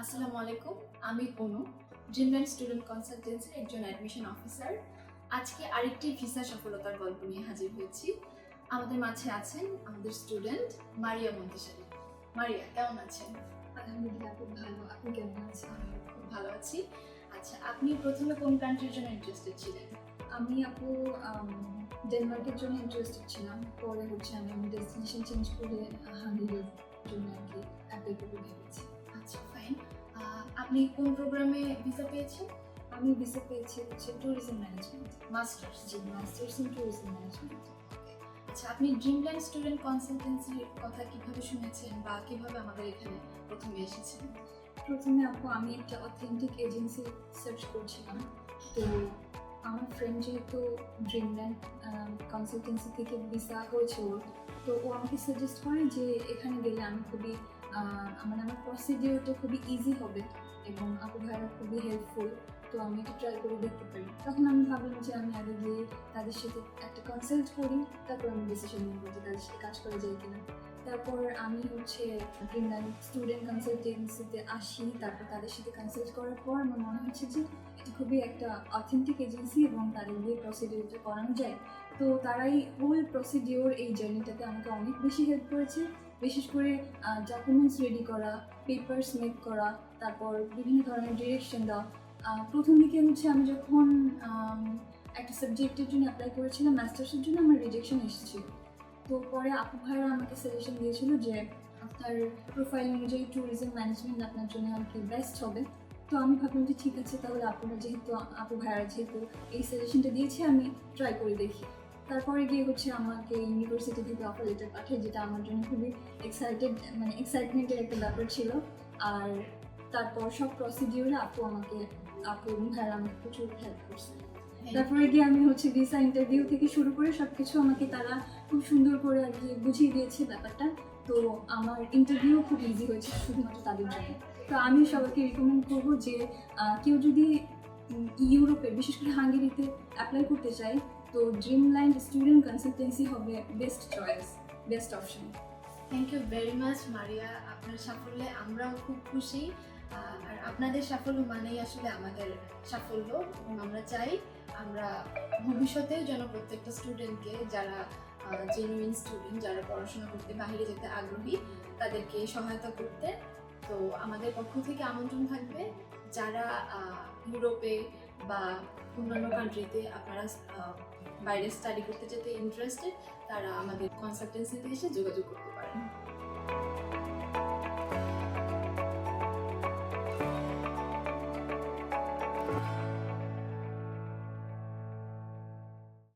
আসসালামু আলাইকুম, আমি অনু, ড্রিমল্যান্ড স্টুডেন্ট কনসালটেন্সির একজন অ্যাডমিশন অফিসার। আজকে আরেকটি ভিসা সফলতার গল্প নিয়ে হাজির হয়েছি। আমাদের মাঝে আছেন আমাদের স্টুডেন্ট মারিয়া মন্তেশ্বরী। মারিয়া, কেমন আছেন? আলহামদুলিল্লাহ, খুব ভালো। আপনি কেমন আছেন? আমি খুব ভালো আছি। আচ্ছা, আপনি প্রথমে কোন কান্ট্রির জন্য ইন্টারেস্টেড ছিলেন? আমি ডেনমার্কের জন্য ইন্টারেস্টেড ছিলাম। পরে আমি আমার ডেস্টিনেশন চেঞ্জ করে হাঙ্গেরির জন্য অ্যাপ্লাই করতে ভেবেছি। আচ্ছা, ফাইন। আপনি কোন প্রোগ্রামে ভিসা পেয়েছেন? আমি ভিসা পেয়েছি tourism management, masters. Masters in tourism management. আচ্ছা, আপনি ড্রিমল্যান্ড স্টুডেন্ট কনসালটেন্সির কথা কিভাবে শুনেছেন বা কিভাবে আমাদের এখানে প্রথমে এসেছেন? প্রথমে আমি একটা অথেন্টিক এজেন্সি সার্চ করছিলাম। তো আমার ফ্রেন্ড যেহেতু ড্রিমল্যান্ড কনসালটেন্সি থেকে ভিসা হয়েছে ওর, তো ও আমাকে সাজেস্ট করে যে এখানে গেলে আমি খুবই আমার প্রসিডিওরটা খুবই ইজি হবে এবং আপু ভাইরা খুবই হেল্পফুল। তো আমি এটা ট্রাই করে দেখতে পারি। তখন আমি ভাবলাম যে আমি আগে গিয়ে তাদের সাথে একটা কনসাল্ট করি, তারপর আমি ডিসিশন নিব যে তাদের সাথে কাজ করা যায় কিনা। তারপর আমি ড্রিমল্যান্ড স্টুডেন্ট কনসালটেন্সিতে আসি। তারপর তাদের সাথে কনসাল্ট করার পর আমার মনে হচ্ছে যে এটা খুবই একটা অথেন্টিক এজেন্সি এবং তাদের দিয়ে প্রসিডিওরটা করানো যায়। তো তারাই হোল প্রসিডিওর এই জার্নিটাতে আমাকে অনেক বেশি হেল্প করেছে। বিশেষ করে ডকুমেন্টস রেডি করা, পেপারস মেক করা, তারপর বিভিন্ন ধরনের ডিরেকশন দেওয়া। প্রথম দিকে আমি যখন একটা সাবজেক্টের জন্য অ্যাপ্লাই করেছিলাম, মাস্টার্সের জন্য আমার রিজেকশন এসেছিল। তো পরে আপু ভাইরা আমাকে সাজেশন দিয়েছিল যে আপনার প্রোফাইল অনুযায়ী ট্যুরিজম ম্যানেজমেন্ট আপনার জন্য বেস্ট হবে। তো আমি ভাবলাম যে ঠিক আছে, তাহলে আপু ভাইয়ারা যেহেতু এই সাজেশনটা দিয়েছে, আমি ট্রাই করে দেখি। তারপরে গিয়ে আমাকে ইউনিভার্সিটি থেকে অফার লেটার পাঠায়, যেটা আমার জন্য খুবই এক্সাইটমেন্টের একটা ব্যাপার ছিল। আর তারপর সব প্রসিডিওরে আপু এবং ভাইয়ারা আমাকে প্রচুর হেল্প করছে। তারপরে গিয়ে আমি ভিসা ইন্টারভিউ থেকে শুরু করে সবকিছু আমাকে তারা খুব সুন্দর করে বুঝিয়ে দিয়েছে ব্যাপারটা। তো আমার ইন্টারভিউ খুব ইজি হয়েছে শুধুমাত্র তাদের জন্য। তো আমি সবাইকে রিকমেন্ড করবো যে কেউ যদি ইউরোপে, বিশেষ করে হাঙ্গেরিতে অ্যাপ্লাই করতে চায়, তো ড্রিমল্যান্ড স্টুডেন্ট কনসালটেন্সি হবে best choice, best option. Thank you very much Maria. আপনার সাফল্যে আমরাও খুব খুশি। আর আপনাদের সাফল্য মানেই আসলে আমাদের সাফল্য, এবং আমরা চাই আমরা ভবিষ্যতেও যেন প্রত্যেকটা স্টুডেন্টকে, যারা জেনুইন স্টুডেন্ট, যারা পড়াশোনা করতে বাইরে যেতে আগ্রহী, তাদেরকে সহায়তা করতে। তো আমাদের পক্ষ থেকে আমন্ত্রণ থাকবে, যারা ইউরোপে বা অন্যান্য কান্ট্রিতে আপনারা বাইরে স্টাডি করতে যেতে ইন্টারেস্টেড, তারা আমাদের কনসালটেন্সিতে এসে যোগাযোগ করতে পারেন।